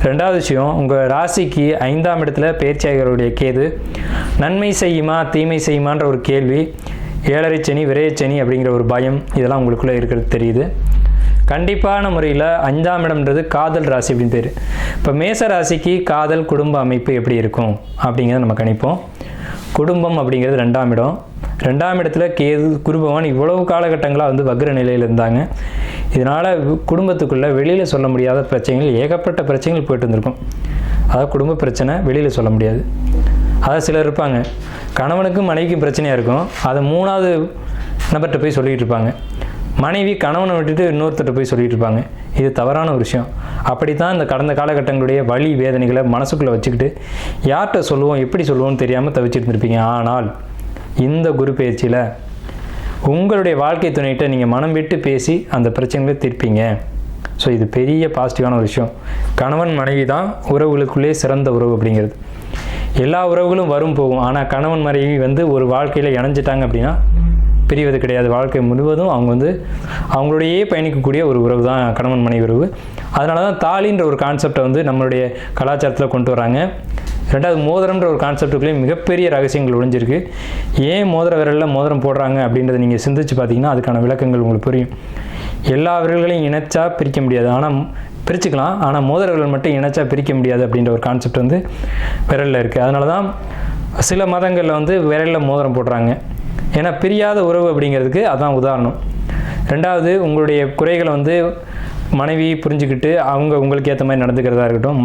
Speaker 1: 2வது விஷயம், உங்கள் ராசிக்கு 5ஆம் இடத்துல பயிற்சியாளருடைய கேது நன்மை செய்யுமா தீமை செய்யுமான்ற ஒரு கேள்வி, 7.5 சனி விரயச்சனி அப்படிங்கிற ஒரு பயம் இதெல்லாம் உங்களுக்குள்ளே இருக்கிறது தெரியுது. கண்டிப்பான முறையில் 5ஆம் இடம்ன்றது காதல் ராசி அப்படின்னு பேர். இப்போ மேச ராசிக்கு காதல் குடும்ப அமைப்பு எப்படி இருக்கும் அப்படிங்கிறத நம்ம கணிப்போம். குடும்பம் அப்படிங்கிறது 2ஆம் இடம். 2ஆம் இடத்துல கேது குரு பகவான் இவ்வளவு காலகட்டங்களாக வந்து வக்ர நிலையில் இருந்தாங்க. இதனால் குடும்பத்துக்குள்ளே வெளியில் சொல்ல முடியாத பிரச்சனைகள், ஏகப்பட்ட பிரச்சனைகள் போயிட்டு இருந்திருக்கும். அதாவது குடும்ப பிரச்சனை வெளியில் சொல்ல முடியாது. அதாவது சிலர் இருப்பாங்க, கணவனுக்கும் மனைவிக்கும் பிரச்சனையாக இருக்கும், அதை 3வது நபர்கிட்ட போய் சொல்லிகிட்டு இருப்பாங்க. மனைவி கணவனை விட்டுட்டு இன்னொருத்தர் போய் சொல்லிட்டு இருப்பாங்க. இது தவறான ஒரு விஷயம். அப்படி தான் இந்த கடந்த காலகட்டங்களுடைய வலி வேதனைகளை மனசுக்குள்ளே வச்சுக்கிட்டு யார்கிட்ட சொல்லுவோம் எப்படி சொல்லுவோம்னு தெரியாமல் தவிச்சிட்டு இருந்திருப்பீங்க. ஆனால் இந்த குரு பயிற்சியில் உங்களுடைய வாழ்க்கை துணைகிட்ட நீங்கள் மனம் விட்டு பேசி அந்த பிரச்சனைகளை தீர்ப்பீங்க. ஸோ இது பெரிய பாசிட்டிவான ஒரு விஷயம். கணவன் மனைவி தான் உறவுகளுக்குள்ளே சிறந்த உறவு அப்படிங்கிறது. எல்லா உறவுகளும் வரும் போகும். ஆனால் கணவன் மனைவி ஒரு வாழ்க்கையில் இணைஞ்சிட்டாங்க அப்படின்னா பிரிவது கிடையாது. வாழ்க்கை முழுவதும் அவங்க அவங்களோடையே பயணிக்கக்கூடிய ஒரு உறவு தான் கணவன் மனைவி உறவு. அதனால தான் தாலின்ற ஒரு கான்செப்டை நம்மளுடைய கலாச்சாரத்தில் கொண்டு வராங்க. ரெண்டாவது மோதிரம்ன்ற ஒரு கான்செப்டுக்குள்ளேயும் மிகப்பெரிய ரகசியங்கள் ஒழிஞ்சிருக்கு. ஏன் மோதிர விரலில் மோதிரம் போடுறாங்க அப்படின்றத நீங்கள் சிந்திச்சு பார்த்தீங்கன்னா அதுக்கான விளக்கங்கள் உங்களுக்கு புரியும். எல்லா விரல்களையும் இணைச்சா பிரிக்க முடியாது, ஆனால் பிரிச்சுக்கலாம். ஆனால் மோதிர விரல் மட்டும் இணைச்சா பிரிக்க முடியாது அப்படின்ற ஒரு கான்செப்ட் விரலில் இருக்குது. அதனால தான் சில மதங்களில் விரலில் மோதிரம் போடுறாங்க. ஏன்னா பிரியாத உறவு அப்படிங்கிறதுக்கு அதான் உதாரணம். ரெண்டாவது உங்களுடைய குறைகளை மனைவி புரிஞ்சுக்கிட்டு அவங்க உங்களுக்கு ஏற்ற மாதிரி நடந்துக்கிறதா இருக்கட்டும்,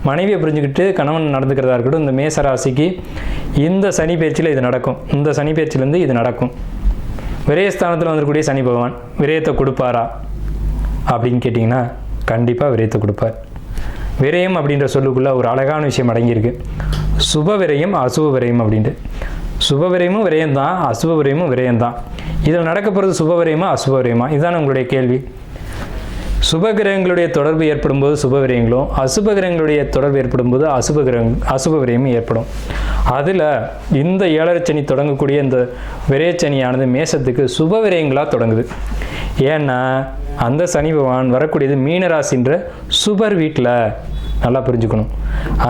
Speaker 1: மனைவியை புரிஞ்சுக்கிட்டு கணவன் நடந்துக்கிறதா இருக்கட்டும். இந்த மேசராசிக்கு இந்த சனி பயிற்சியில் இது நடக்கும். இந்த சனி பயிற்சியிலேருந்து இது நடக்கும். விரயஸ்தானத்தில் வந்துக்கூடிய சனி பகவான் விரயத்தை கொடுப்பாரா அப்படின்னு கேட்டிங்கன்னா கண்டிப்பாக விரயத்தை கொடுப்பார். விரயம் அப்படின்ற சொல்லுக்குள்ளே ஒரு அழகான விஷயம் அடங்கியிருக்கு. சுப விரயம் அசுப விரயம் அப்படின்ட்டு. சுப விரயமும் விரயம்தான், அசுப விரயமும் விரயம்தான். இதில் நடக்க போகிறது சுப விரயமா அசுப விரயமா? இதுதான் உங்களுடைய கேள்வி. சுபகிரகங்களுடைய தொடர்பு ஏற்படும் போது சுப விரயங்களும், அசுப கிரகங்களுடைய தொடர்பு ஏற்படும் போது அசுப விரயமும் ஏற்படும். அதில் இந்த 7 சனி தொடங்கக்கூடிய இந்த விரயச்சனியானது மேசத்துக்கு சுப விரயங்களாக தொடங்குது. ஏன்னா அந்த சனி பகவான் வரக்கூடியது மீனராசின்ற சுபர் வீட்டில். நல்லா புரிஞ்சுக்கணும்.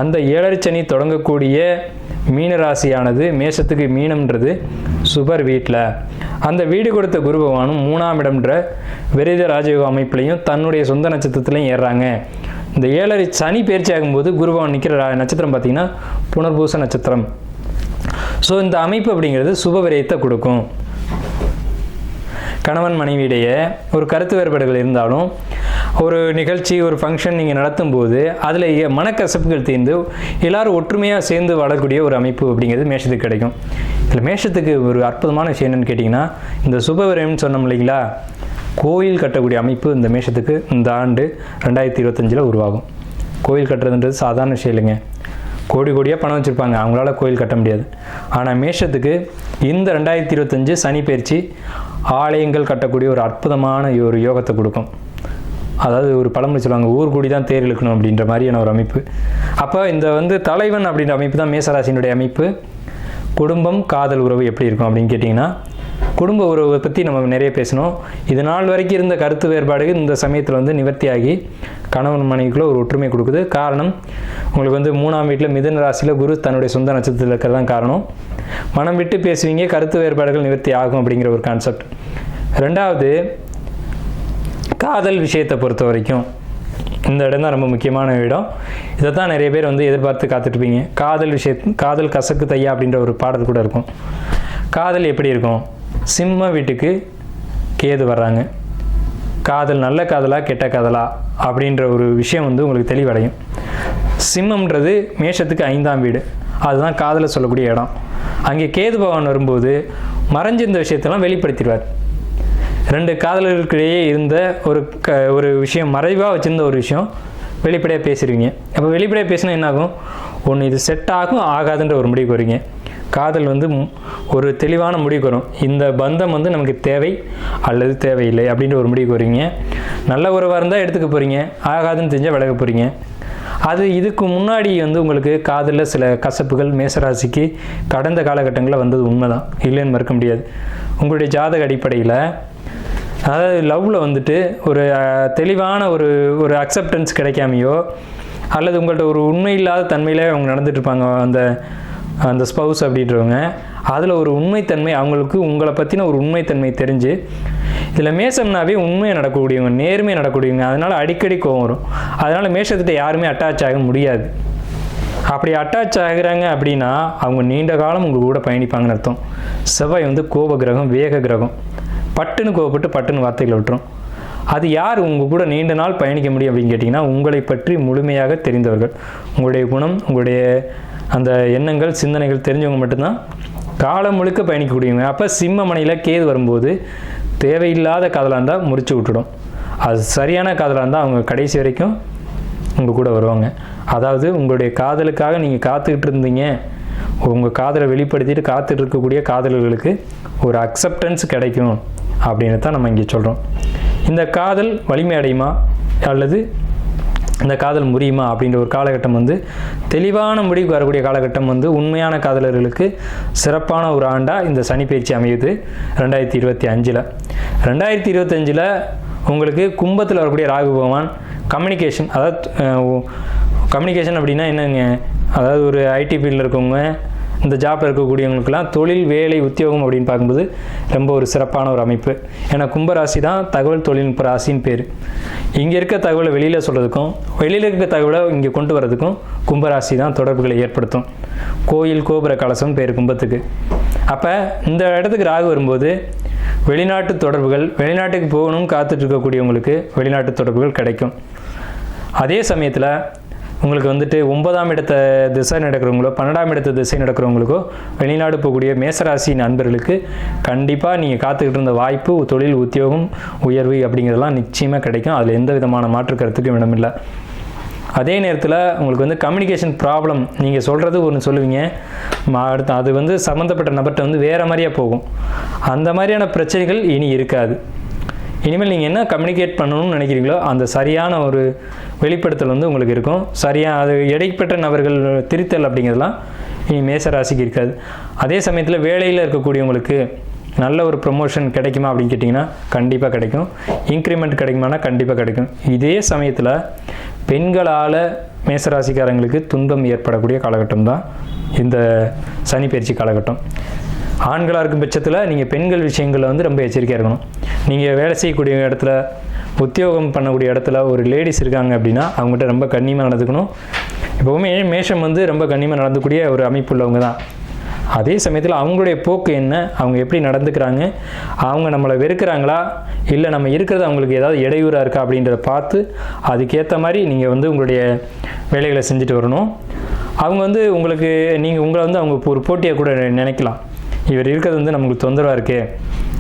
Speaker 1: அந்த 7 சனி தொடங்கக்கூடிய மீனராசியானது மேசத்துக்கு மீனம்ன்றது சுபர் வீட்டில். அந்த வீடு கொடுத்த குரு பகவானும் 3ஆம் இடம்ன்ற விரேத ராஜயோக அமைப்புலையும் தன்னுடைய சொந்த நட்சத்திரத்துலையும் ஏறுறாங்க. இந்த 7 சனி பயிற்சி ஆகும்போது குரு பகவான் நிற்கிற நட்சத்திரம் பார்த்திங்கன்னா புனர்பூச நட்சத்திரம். ஸோ இந்த அமைப்பு அப்படிங்கிறது சுப விரயத்தை கொடுக்கும். கணவன் மனைவியிடையே ஒரு கருத்து வேறுபாடுகள் இருந்தாலும் ஒரு நிகழ்ச்சி ஒரு ஃபங்க்ஷன் நீங்கள் நடத்தும் போது அதில் மனக்கசப்புகள் தீர்ந்து எல்லோரும் ஒற்றுமையாக சேர்ந்து வாழக்கூடிய ஒரு அமைப்பு அப்படிங்கிறது மேஷத்துக்கு கிடைக்கும். இதில் மேஷத்துக்கு ஒரு அற்புதமான விஷயம் என்னென்னு கேட்டிங்கன்னா, இந்த சுபவிரயம்னு சொன்னோம் இல்லைங்களா, கோயில் கட்டக்கூடிய அமைப்பு இந்த மேஷத்துக்கு இந்த ஆண்டு 2025 உருவாகும். கோயில் கட்டுறதுன்றது சாதாரண விஷயம் இல்லைங்க. கோடி கோடியாக பணம் வச்சுருப்பாங்க, அவங்களால கோயில் கட்ட முடியாது. ஆனால் மேஷத்துக்கு இந்த 2025 சனி பயிற்சி ஆலயங்கள் கட்டக்கூடிய ஒரு அற்புதமான ஒரு யோகத்தை கொடுக்கும். அதாவது ஒரு பழமொழி சொல்லுவாங்க, ஊர் கூடி தான் தேர் இழுக்கணும் அப்படின்ற மாதிரியான ஒரு அமைப்பு. அப்போ இந்த தலைவன் அப்படின்ற அமைப்பு தான் மேசராசினுடைய அமைப்பு. குடும்பம் காதல் உறவு எப்படி இருக்கும் அப்படின்னு கேட்டிங்கன்னா, குடும்ப உறவை பற்றி நம்ம நிறைய பேசணும். இது நாள் வரைக்கும் இருந்த கருத்து வேறுபாடுகள் இந்த சமயத்தில் நிவர்த்தியாகி கணவன் மனைவிக்குள்ள ஒரு ஒற்றுமை கொடுக்குது. காரணம், உங்களுக்கு 3ஆம் வீட்டில் மிதுன ராசியில் குரு தன்னுடைய சொந்த நட்சத்திரத்தில் இருக்கிறது தான் காரணம். மனம் விட்டு பேசுவீங்க, கருத்து வேறுபாடுகள் நிவர்த்தி ஆகும் அப்படிங்கிற ஒரு கான்செப்ட். ரெண்டாவது, காதல் விஷயத்தை பொறுத்த வரைக்கும் இந்த இடம் தான் ரொம்ப முக்கியமான இடம். இதை தான் நிறைய பேர் எதிர்பார்த்து காத்துட்ருப்பீங்க. காதல் கசக்கு தையா அப்படின்ற ஒரு பாடல் கூட இருக்கும். காதல் எப்படி இருக்கும்? சிம்ம வீட்டுக்கு கேது வர்றாங்க. காதல் நல்ல காதலா கெட்ட காதலா அப்படின்ற ஒரு விஷயம் உங்களுக்கு தெளிவடையும். சிம்மம்ன்றது மேஷத்துக்கு 5ஆம் வீடு, அதுதான் காதலை சொல்லக்கூடிய இடம். அங்கே கேது பகவான் வரும்போது மறைஞ்சிருந்த விஷயத்தெல்லாம் வெளிப்படுத்திடுவார். 2 காதலர்களுக்கிடையே இருந்த ஒரு விஷயம், மறைவாக வச்சுருந்த ஒரு விஷயம் வெளிப்படையாக பேசிடுவீங்க. அப்போ வெளிப்படையாக பேசினா என்னாகும்? ஒன்று இது செட் ஆகும் ஆகாதுன்ற ஒரு முடிவுக்கு வருவீங்க. காதல் ஒரு தெளிவான முடிவுக்கு வரும். இந்த பந்தம் நமக்கு தேவை அல்லது தேவையில்லை அப்படின்ற ஒரு முடிவுக்கு வருவீங்க. நல்ல உறவாக இருந்தால் எடுத்துக்க போகிறீங்க, ஆகாதுன்னு தெரிஞ்சால் விலக போகிறீங்க. அது இதுக்கு முன்னாடி உங்களுக்கு காதலில் சில கசப்புகள் மேசராசிக்கு கடந்த காலகட்டங்களில் வந்தது உண்மைதான், இல்லைன்னு மறுக்க முடியாது. உங்களுடைய ஜாதக அடிப்படையில் அதாவது லவ்வில் ஒரு தெளிவான ஒரு அக்செப்டன்ஸ் கிடைக்காமையோ அல்லது உங்கள்கிட்ட ஒரு உண்மை இல்லாத தன்மையில் அவங்க நடந்துகிட்ருப்பாங்க. அந்த ஸ்பவுஸ் அப்படின்றவங்க அதில் ஒரு உண்மைத்தன்மை, அவங்களுக்கு உங்களை பற்றின ஒரு உண்மைத்தன்மை தெரிஞ்சு, இதில் மேசம்னாவே உண்மையை நடக்கக்கூடியவங்க, நேர்மையாக நடக்கக்கூடியவங்க. அதனால் அடிக்கடி கோவம் வரும். அதனால் மேஷத்திட்ட யாருமே அட்டாச் ஆக முடியாது. அப்படி அட்டாச் ஆகிறாங்க அப்படின்னா அவங்க நீண்ட காலம் உங்கள் கூட பயணிப்பாங்கன்னு அர்த்தம். செவ்வாய் கோப கிரகம், வேக கிரகம். பட்டுன்னு கோவப்பட்டு பட்டுன்னு வார்த்தைகளை விட்டுரும். அது யார் உங்கள் கூட நீண்ட நாள் பயணிக்க முடியும் அப்படின்னு கேட்டிங்கன்னா, உங்களை பற்றி முழுமையாக தெரிந்தவர்கள், உங்களுடைய குணம், உங்களுடைய அந்த எண்ணங்கள் சிந்தனைகள் தெரிஞ்சவங்க மட்டும்தான் காலம் முழுக்க பயணிக்கக்கூடியவங்க. அப்போ சிம்ம மனையில் கேது வரும்போது தேவையில்லாத காதலாக இருந்தால் முறிச்சு விட்டுடும். அது சரியான காதலாக இருந்தால் அவங்க கடைசி வரைக்கும் உங்கள் கூட வருவாங்க. அதாவது உங்களுடைய காதலுக்காக நீங்கள் காத்துக்கிட்டு இருந்தீங்க, உங்கள் காதலை வெளிப்படுத்திட்டு காத்துட்டு இருக்கக்கூடிய காதலர்களுக்கு ஒரு அக்செப்டன்ஸ் கிடைக்கும் அப்படின்னு தான் நம்ம இங்கே சொல்கிறோம். இந்த காதல் வலிமை அடையுமா அல்லது இந்த காதல் முறியுமா அப்படின்ற ஒரு காலகட்டம் வந்து தெளிவான முடிவுக்கு வரக்கூடிய காலகட்டம் வந்து உண்மையான காதலர்களுக்கு சிறப்பான ஒரு ஆண்டாக இந்த சனி பயிற்சி அமையுது 2025. 2025 உங்களுக்கு கும்பத்தில் வரக்கூடிய ராகு பகவான் கம்யூனிகேஷன், அதாவது கம்யூனிகேஷன் அப்படின்னா என்னங்க, அதாவது ஒரு ஐடி ஃபீல்டில் இருக்கவங்க, இந்த ஜாப்பில் இருக்கக்கூடியவங்களுக்கெல்லாம் தொழில் வேலை உத்தியோகம் அப்படின்னு பார்க்கும்போது ரொம்ப ஒரு சிறப்பான ஒரு அமைப்பு. ஏன்னா கும்பராசி தான் தகவல் தொழில்நுட்ப ராசின்னு பேர். இங்கே இருக்க தகவலை வெளியில் சொல்கிறதுக்கும் வெளியில் இருக்க தகவலை இங்கே கொண்டு வரதுக்கும் கும்பராசி தான் தொடர்புகளை ஏற்படுத்தும். கோயில் கோபுர கலசம் பேர் கும்பத்துக்கு. அப்போ இந்த இடத்துக்கு ராகு வரும்போது வெளிநாட்டு தொடர்புகள், வெளிநாட்டுக்கு போகணும் காத்துட்டு இருக்கக்கூடியவங்களுக்கு வெளிநாட்டு தொடர்புகள் கிடைக்கும். அதே சமயத்தில் உங்களுக்கு வந்துட்டு 9ஆம் இடத்த திசை நடக்கிறவங்களோ 12ஆம் இடத்த திசை நடக்கிறவங்களுக்கோ வெளிநாடு போகக்கூடிய மேசராசி நண்பர்களுக்கு கண்டிப்பாக நீங்கள் காத்துக்கிட்டு இருந்த வாய்ப்பு, தொழில் உத்தியோகம் உயர்வு அப்படிங்கிறதெல்லாம் நிச்சயமாக கிடைக்கும். அதில் எந்த விதமான மாற்று கருத்துக்கும் இடமில்லை. அதே நேரத்தில் உங்களுக்கு வந்து கம்யூனிகேஷன் ப்ராப்ளம், நீங்கள் சொல்கிறது ஒன்று சொல்லுவீங்க, அடுத்து அது வந்து சம்மந்தப்பட்ட நபர்கிட்ட வந்து வேறு மாதிரியாக போகும். அந்த மாதிரியான பிரச்சனைகள் இனி இருக்காது. இனிமேல் நீங்கள் என்ன கம்யூனிகேட் பண்ணணும்னு நினைக்கிறீங்களோ அந்த சரியான ஒரு வெளிப்படுத்தல் வந்து உங்களுக்கு இருக்கும். அது இடைப்பட்ட நபர்கள் திரித்தல் அப்படிங்கிறதுலாம் இனி மேசராசிக்கு இருக்காது. அதே சமயத்தில் வேலையில் இருக்கக்கூடியவங்களுக்கு நல்ல ஒரு ப்ரொமோஷன் கிடைக்குமா அப்படின்னு கேட்டிங்கன்னா கண்டிப்பாக கிடைக்கும். இன்க்ரிமெண்ட் கிடைக்குமானா கண்டிப்பாக கிடைக்கும். இதே சமயத்தில் பெண்களால் மேசராசிக்காரங்களுக்கு துன்பம் ஏற்படக்கூடிய காலகட்டம் தான் இந்த சனி பயிற்சி காலகட்டம். ஆண்களாக இருக்கும் பட்சத்தில் நீங்கள் பெண்கள் விஷயங்களில் வந்து ரொம்ப எச்சரிக்கையாக இருக்கணும். நீங்கள் வேலை செய்யக்கூடிய இடத்துல, உத்தியோகம் பண்ணக்கூடிய இடத்துல ஒரு லேடிஸ் இருக்காங்க அப்படின்னா அவங்ககிட்ட ரொம்ப கண்ணியமாக நடந்துக்கணும். எப்போவுமே மேஷம் வந்து ரொம்ப கண்ணியமாக நடந்துக்கூடிய ஒரு அமைப்பு உள்ளவங்க தான். அதே சமயத்தில் அவங்களுடைய போக்கு என்ன, அவங்க எப்படி நடந்துக்கிறாங்க, அவங்க நம்மளை வெறுக்கிறாங்களா இல்லை நம்ம இருக்கிறது அவங்களுக்கு ஏதாவது இடையூறாக இருக்கா அப்படின்றத பார்த்து அதுக்கேற்ற மாதிரி நீங்கள் வந்து உங்களுடைய வேலைகளை செஞ்சுட்டு வரணும். அவங்க வந்து நீங்கள் உங்களை வந்து அவங்க ஒரு போட்டியாக கூட நினைக்கலாம். இவர் இருக்கிறது வந்து நமக்கு தொந்தரவாக இருக்கே,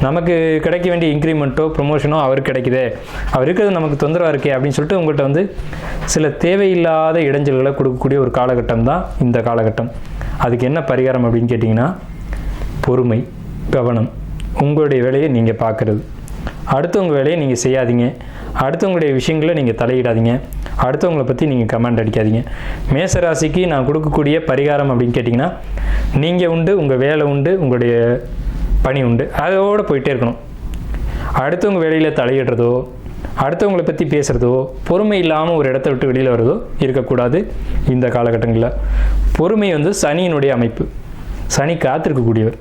Speaker 1: நமக்கு கிடைக்க வேண்டிய இன்க்ரிமெண்ட்டோ ப்ரொமோஷனோ அவருக்கு கிடைக்குதே, அவர் இருக்கிறது நமக்கு தொந்தரவாக இருக்கே அப்படின்னு சொல்லிட்டு உங்கள்கிட்ட வந்து சில தேவையில்லாத இடைஞ்சல்களை கொடுக்கக்கூடிய ஒரு காலகட்டம் தான் இந்த காலகட்டம். அதுக்கு என்ன பரிகாரம் அப்படின்னு கேட்டிங்கன்னா பொறுமை, கவனம், உங்களுடைய வேலையை நீங்கள் பார்க்குறது, அடுத்தவங்க வேலையை நீங்கள் செய்யாதீங்க, அடுத்தவங்களுடைய விஷயங்களை நீங்கள் தலையிடாதீங்க, அடுத்தவங்களை பற்றி நீங்கள் கமெண்ட் அடிக்காதீங்க. மேசராசிக்கு நான் கொடுக்கக்கூடிய பரிகாரம் அப்படின்னு கேட்டிங்கன்னா நீங்கள் உண்டு, உங்கள் வேலை உண்டு, உங்களுடைய பணி உண்டு, அதோடு போயிட்டே இருக்கணும். அடுத்தவங்க வேலையில் தலையிடுறதோ அடுத்தவங்களை பற்றி பேசுகிறதோ பொறுமை இல்லாமல் ஒரு இடத்த விட்டு வெளியில் வர்றதோ இருக்கக்கூடாது இந்த காலகட்டங்களில். பொறுமை வந்து சனியினுடைய அமைப்பு. சனி காத்திருக்கக்கூடியவர்.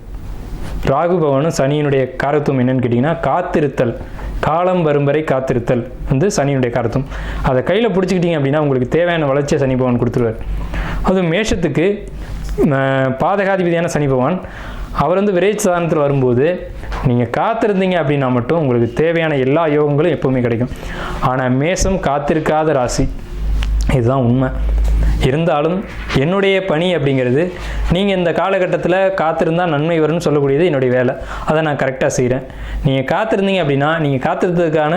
Speaker 1: ராகு பகவானும் சனியினுடைய காரத்துவம் என்னன்னு கேட்டிங்கன்னா காத்திருத்தல், காலம் வரும் வரை காத்திருத்தல் வந்து சனியினுடைய காரத்துவம். அதை கையில் பிடிச்சிக்கிட்டீங்க அப்படின்னா உங்களுக்கு தேவையான வளர்ச்சியை சனி பகவான் கொடுத்துருவார். அதுவும் மேஷத்துக்கு பாதகாதிபதியான சனி பகவான் அவர் வந்து விரைச் சாதனத்தில் வரும்போது நீங்கள் காத்திருந்தீங்க அப்படின்னா மட்டும் உங்களுக்கு தேவையான எல்லா யோகங்களும் எப்போவுமே கிடைக்கும். ஆனால் மேஷம் காத்திருக்காத ராசி, இதுதான் உண்மை. இருந்தாலும் என்னுடைய பணி அப்படிங்கிறது நீங்கள் இந்த காலகட்டத்தில் காத்திருந்தால் நன்மை வரும்னு சொல்லக்கூடியது என்னுடைய வேலை. அதை நான் கரெக்டாக செய்கிறேன். நீங்கள் காத்திருந்தீங்க அப்படின்னா நீங்கள் காத்திருந்ததுக்கான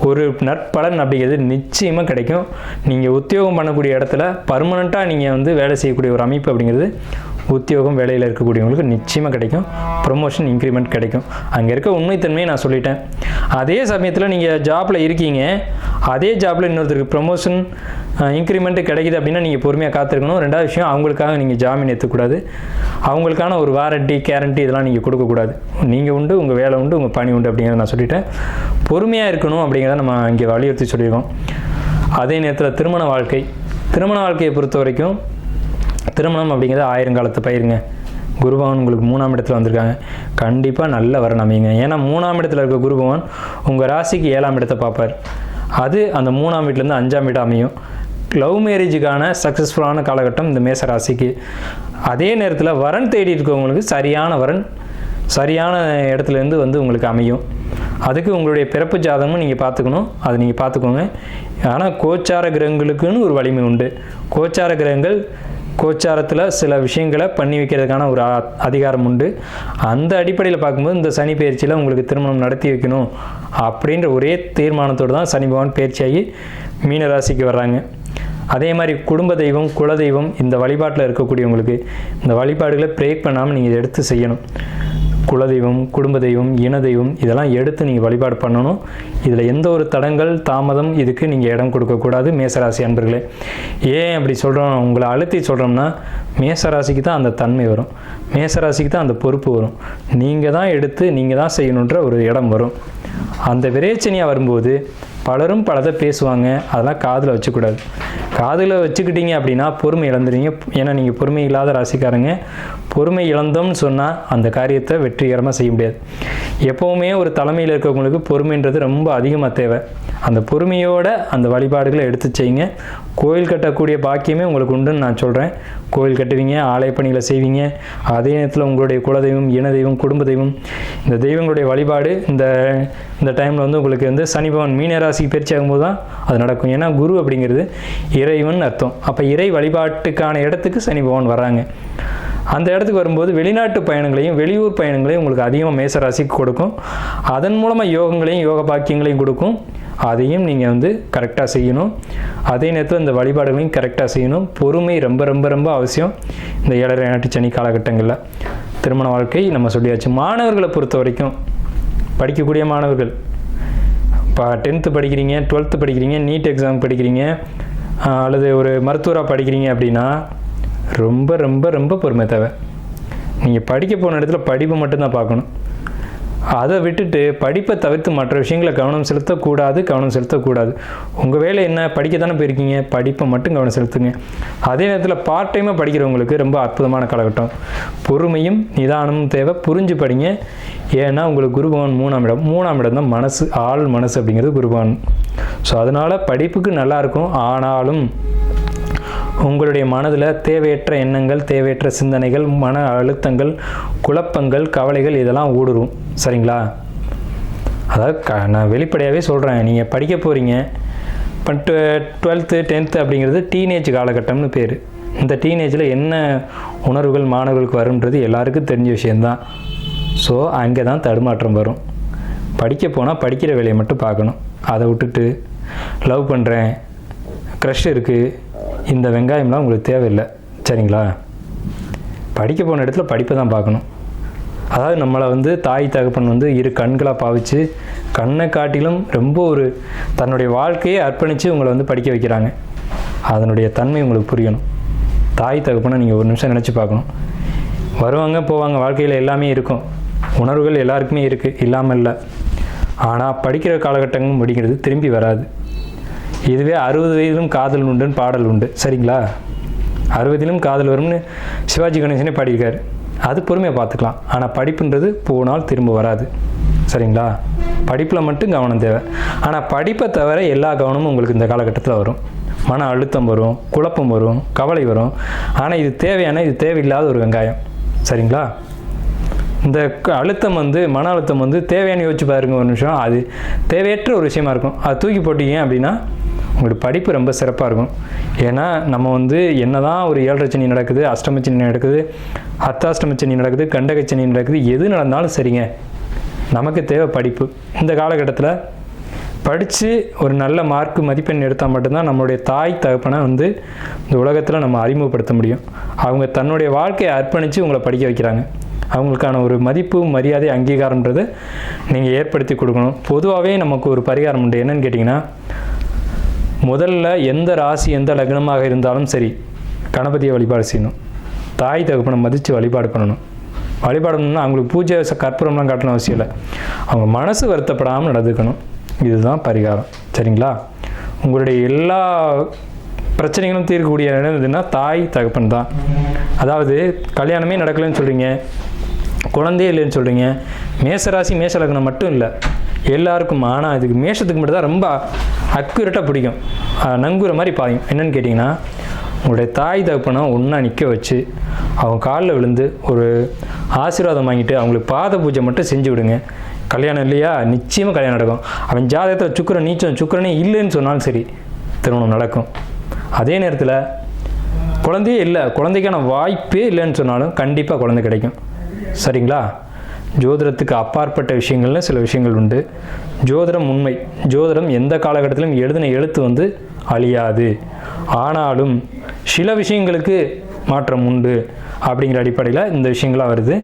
Speaker 1: ஒரு நற்பலன் அப்படிங்கிறது நிச்சயமாக கிடைக்கும். நீங்கள் உத்தியோகம் பண்ணக்கூடிய இடத்துல பர்மனெண்ட்டாக நீங்கள் வந்து வேலை செய்யக்கூடிய ஒரு அமைப்பு அப்படிங்கிறது உத்தியோகம் வேலையில் இருக்கக்கூடியவங்களுக்கு நிச்சயமாக கிடைக்கும். ப்ரொமோஷன், இன்க்ரிமெண்ட் கிடைக்கும். அங்கே இருக்க உண்மைத்தன்மையை நான் சொல்லிட்டேன். அதே சமயத்தில் நீங்கள் ஜாப்பில் இருக்கீங்க, அதே ஜாப்பில் இன்னொருத்தருக்கு ப்ரொமோஷன், இன்க்ரிமெண்ட்டு கிடைக்குது அப்படின்னா நீங்கள் பொறுமையாக காத்திருக்கணும். ரெண்டாவது விஷயம், அவங்களுக்காக நீங்கள் ஜாமீன் ஏற்றக்கூடாது. அவங்களுக்கான ஒரு வாரண்டி, கேரண்டி இதெல்லாம் நீங்கள் கொடுக்கக்கூடாது. நீங்கள் உண்டு, உங்கள் வேலை உண்டு, உங்கள் பணி உண்டு அப்படிங்கிறத நான் சொல்லிட்டேன். பொறுமையாக இருக்கணும் அப்படிங்கிறத நம்ம இங்கே வலியுறுத்தி சொல்லியிருக்கோம். அதே நேரத்தில் திருமண வாழ்க்கையை பொறுத்த வரைக்கும் திருமணம் அப்படிங்கிறது 1000 காலத்து பயிருங்க. குருபவன் உங்களுக்கு 3ஆம் இடத்துல வந்திருக்காங்க. கண்டிப்பாக நல்ல வரன் அமையுங்க. ஏன்னா 3ஆம் இடத்துல இருக்க குருபவன் உங்கள் ராசிக்கு 7ஆம் இடத்தை பார்ப்பார். அது அந்த 3ஆம் வீட்டிலேருந்து 5ஆம் வீடு அமையும். லவ் மேரேஜுக்கான சக்ஸஸ்ஃபுல்லான காலகட்டம் இந்த மேச ராசிக்கு. அதே நேரத்தில் வரன் தேடி இருக்கவங்களுக்கு சரியான வரன் சரியான இடத்துலேருந்து வந்து உங்களுக்கு அமையும். அதுக்கு உங்களுடைய பிறப்பு ஜாதகமும் நீங்கள் பார்த்துக்கணும். அதை நீங்கள் பார்த்துக்கோங்க. ஆனால் கோச்சார கிரகங்களுக்குன்னு ஒரு வலிமை உண்டு. கோச்சார கிரகங்கள் கோச்சாரத்தில் சில விஷயங்களை பண்ணி வைக்கிறதுக்கான ஒரு அதிகாரம் உண்டு. அந்த அடிப்படையில் பார்க்கும்போது இந்த சனி பயிற்சியில் உங்களுக்கு திருமணம் நடத்தி வைக்கணும் அப்படின்ற ஒரே தீர்மானத்தோடு தான் சனி பகவான் பயிற்சியாகி மீனராசிக்கு வர்றாங்க. அதே மாதிரி குடும்ப தெய்வம், குலதெய்வம், இந்த வழிபாட்டில் இருக்கக்கூடியவங்களுக்கு இந்த வழிபாடுகளை பிரேக் பண்ணாமல் நீங்கள் எடுத்து செய்யணும். குலதெய்வம், குடும்ப தெய்வம், இன தெய்வம் இதெல்லாம் எடுத்து நீங்கள் வழிபாடு பண்ணணும். இதில் எந்த ஒரு தடங்கள், தாமதம் இதுக்கு நீங்கள் இடம் கொடுக்கக்கூடாது மேசராசி அன்பர்களே. ஏன் அப்படி சொல்கிறோம், உங்களை அழுத்தி சொல்கிறோம்னா மேசராசிக்கு தான் அந்த தன்மை வரும், மேசராசிக்கு தான் அந்த பொறுப்பு வரும். நீங்கள் தான் எடுத்து நீங்கள் தான் செய்யணுன்ற ஒரு இடம் வரும். அந்த விரேச்சனியாக வரும்போது பலரும் பலதை பேசுவாங்க, அதெல்லாம் காதில் வச்சுக்கூடாது. காதில் வச்சுக்கிட்டீங்க அப்படின்னா பொறுமை இழந்துடுவீங்க. ஏன்னா நீங்கள் பொறுமை இல்லாத ராசிக்காரங்க. பொறுமை இழந்தோம்னு சொன்னால் அந்த காரியத்தை வெற்றிகரமாக செய்ய முடியாது. எப்போவுமே ஒரு தலைமையில் இருக்கிறவங்களுக்கு பொறுமைன்றது ரொம்ப அதிகமாக தேவை. அந்த பொறுமையோட அந்த வழிபாடுகளை எடுத்து செய்யுங்க. கோயில் கட்டக்கூடிய பாக்கியமே உங்களுக்கு உண்டுன்னு நான் சொல்கிறேன். கோயில் கட்டுவீங்க, ஆலய பணிகளை செய்வீங்க. அதே நேரத்தில் உங்களுடைய குலதெய்வம், இன தெய்வம், குடும்ப தெய்வம், இந்த தெய்வங்களுடைய வழிபாடு இந்த டைமில் வந்து உங்களுக்கு வந்து சனி பகவான் மீனராசிக்கு பயிற்சி ஆகும்போது தான் அது நடக்கும். ஏன்னா குரு அப்படிங்கிறது இறைவன் அர்த்தம். அப்போ இறை வழிபாட்டுக்கான இடத்துக்கு சனி பகவான் வர்றாங்க. அந்த இடத்துக்கு வரும்போது வெளிநாட்டு பயணங்களையும் வெளியூர் பயணங்களையும் உங்களுக்கு அதிகமாக மேசராசிக்கு கொடுக்கும். அதன் மூலமாக யோகங்களையும் யோக பாக்கியங்களையும் கொடுக்கும். அதையும் நீங்கள் வந்து கரெக்டாக செய்யணும். அதே நேரத்தில் இந்த வழிபாடுகளையும் கரெக்டாக செய்யணும். பொறுமை ரொம்ப ரொம்ப ரொம்ப அவசியம் இந்த 7.5 நாட்டு சனி காலகட்டங்களில். திருமண வாழ்க்கை நம்ம சொல்லியாச்சு. மாணவர்களை பொறுத்த வரைக்கும், படிக்கக்கூடிய மாணவர்கள், இப்போ 10th படிக்கிறீங்க, 12th படிக்கிறீங்க, நீட் எக்ஸாம் படிக்கிறீங்க, அல்லது ஒரு மருத்துவராக படிக்கிறீங்க அப்படின்னா ரொம்ப ரொம்ப ரொம்ப பொறுமை தேவை. நீங்கள் படிக்க போன இடத்துல படிப்பு மட்டும்தான் பார்க்கணும். அதை விட்டுட்டு படிப்பை தவிர்த்து மற்ற விஷயங்களை கவனம் செலுத்தக்கூடாது. உங்கள் வேலை என்ன, படிக்க தானே போயிருக்கீங்க, படிப்பை மட்டும் கவனம் செலுத்துங்க. அதே நேரத்தில் பார்ட் டைமாக படிக்கிறவங்களுக்கு ரொம்ப அற்புதமான காலகட்டம். பொறுமையும் நிதானமும் தேவை. புரிஞ்சு படிங்க. ஏன்னா உங்களுக்கு குரு பகவான் 3ஆம் இடம் தான் மனசு, ஆள் மனசு அப்படிங்கிறது குரு பகவான். ஸோ அதனால் படிப்புக்கு நல்லாயிருக்கும். ஆனாலும் உங்களுடைய மனதில் தேவையற்ற எண்ணங்கள், தேவையற்ற சிந்தனைகள், மன அழுத்தங்கள், குழப்பங்கள், கவலைகள் இதெல்லாம் ஊடுருவும். சரிங்களா? அதாவது நான் வெளிப்படையாகவே சொல்கிறேன், நீங்கள் படிக்க போகிறீங்க. இப்போ 12th 10th அப்படிங்கிறது டீனேஜ் காலகட்டம்னு பேர். இந்த டீனேஜில் என்ன உணர்வுகள் மாணவர்களுக்கு வரும்ன்றது எல்லாருக்கும் தெரிஞ்ச விஷயந்தான். ஸோ அங்கே தான் தடுமாற்றம் வரும். படிக்க போனால் படிக்கிற வேலையை மட்டும் பார்க்கணும். அதை விட்டுட்டு லவ் பண்ணுறேன், க்ரஷ் இருக்குது, இந்த வெங்காயம்லாம் உங்களுக்கு தேவையில்லை. சரிங்களா? படிக்க போன இடத்துல படிப்பை தான் பார்க்கணும். அதாவது நம்மளை வந்து தாய் தகப்பன் வந்து இரு கண்களாக பாவிச்சு, கண்ணை காட்டிலும் ரொம்ப ஒரு தன்னுடைய வாழ்க்கையை அர்ப்பணித்து உங்களை வந்து படிக்க வைக்கிறாங்க. அதனுடைய தன்மை உங்களுக்கு புரியணும். தாய் தகப்பனை நீங்கள் ஒரு நிமிஷம் நினச்சி பார்க்கணும். வருவாங்க போவாங்க, வாழ்க்கையில் எல்லாமே இருக்கும், உணர்வுகள் எல்லாருக்குமே இருக்குது, இல்லாமல் இல்லை. ஆனால் படிக்கிற காலகட்டங்கள் முடிக்கிறது திரும்பி வராது. இதுவே 60 வயதிலும் காதல் உண்டுன்னு பாடல் உண்டு. சரிங்களா? 60லும் காதல் வரும்னு சிவாஜி கணேசனே பாடியிருக்காரு. அது பொறுமையாக பார்த்துக்கலாம். ஆனால் படிப்புன்றது போனால் திரும்ப வராது. சரிங்களா? படிப்பில் மட்டும் கவனம் தேவை. ஆனால் படிப்பை தவிர எல்லா கவனமும் உங்களுக்கு இந்த காலகட்டத்தில் வரும். மன அழுத்தம் வரும், குழப்பம் வரும், கவலை வரும். ஆனால் இது தேவையில்லாத ஒரு வெங்காயம். சரிங்களா? இந்த அழுத்தம் வந்து மன அழுத்தம் வந்து தேவையான யோசிச்சு பாருங்க ஒரு நிமிஷம். அது தேவையற்ற ஒரு விஷயமா இருக்கும். அது தூக்கி போட்டீங்க அப்படின்னா உங்களுக்கு படிப்பு ரொம்ப சிறப்பாக இருக்கும். ஏன்னா நம்ம வந்து என்ன தான் ஒரு 7.5 சனி நடக்குது, அஷ்டமச்சனி நடக்குது, அர்த்தாஷ்டமச்சனி நடக்குது, கண்டகச்சனி நடக்குது, எது நடந்தாலும் சரிங்க, நமக்கு தேவை படிப்பு. இந்த காலகட்டத்தில் படித்து ஒரு நல்ல மார்க்கு மதிப்பெண் எடுத்தால் மட்டும்தான் நம்மளுடைய தாய் தகப்பனை வந்து இந்த உலகத்தில் நம்ம அறிமுகப்படுத்த முடியும். அவங்க தன்னுடைய வாழ்க்கையை அர்ப்பணித்து உங்களை படிக்க வைக்கிறாங்க. அவங்களுக்கான ஒரு மதிப்பு, மரியாதை, அங்கீகாரம்ன்றது நீங்கள் ஏற்படுத்தி கொடுக்கணும். பொதுவாகவே நமக்கு ஒரு பரிகாரம் உண்டு. என்னன்னு கேட்டிங்கன்னா, முதல்ல எந்த ராசி எந்த லக்னமாக இருந்தாலும் சரி கணபதியை வழிபாடு செய்யணும். தாய் தகப்பனை மதித்து வழிபாடு பண்ணணும். வழிபாடணும்னா அவங்களுக்கு பூஜை கற்பூரம்லாம் காட்டணும் அவசியம் இல்லை. அவங்க மனசு வருத்தப்படாமல் நடந்துக்கணும். இதுதான் பரிகாரம். சரிங்களா? உங்களுடைய எல்லா பிரச்சனைகளும் தீர்க்கக்கூடிய இடம் எதுன்னா தாய் தகப்பன் தான். அதாவது கல்யாணமே நடக்கலைன்னு சொல்கிறீங்க, குழந்தையே இல்லைன்னு சொல்கிறீங்க. மேசராசி மேச லக்னம் மட்டும் இல்லை, எல்லாருக்கும். ஆனால் இதுக்கு மேஷத்துக்கு மட்டும் தான் ரொம்ப அக்யூரேட்டாக பிடிக்கும், நங்குற மாதிரி பாயும். என்னென்னு கேட்டிங்கன்னா, உங்களுடைய தாய் தகப்பனை ஒன்றா நிற்க வச்சு அவங்க காலில் விழுந்து ஒரு ஆசீர்வாதம் வாங்கிட்டு அவங்களுக்கு பாத பூஜை மட்டும் செஞ்சு விடுங்க. கல்யாணம் இல்லையா, நிச்சயமாக கல்யாணம் நடக்கும். அவன் ஜாதகத்தில் சுக்கிரனே இல்லைன்னு சொன்னாலும் சரி திருமணம் நடக்கும். அதே நேரத்தில் குழந்தையே இல்லை, குழந்தைக்கான வாய்ப்பே இல்லைன்னு சொன்னாலும் கண்டிப்பாக குழந்தை கிடைக்கும். சரிங்களா? ஜோதிடத்துக்கு அப்பாற்பட்ட விஷயங்கள்னு சில விஷயங்கள் உண்டு. ஜோதிடம் உண்மை. ஜோதிடம் எந்த காலகட்டத்திலும் எழுதின எழுத்து அழியாது. ஆனாலும் சில விஷயங்களுக்கு மாற்றம் உண்டு அப்படிங்கிற அடிப்படையில் இந்த விஷயங்களாக வருது.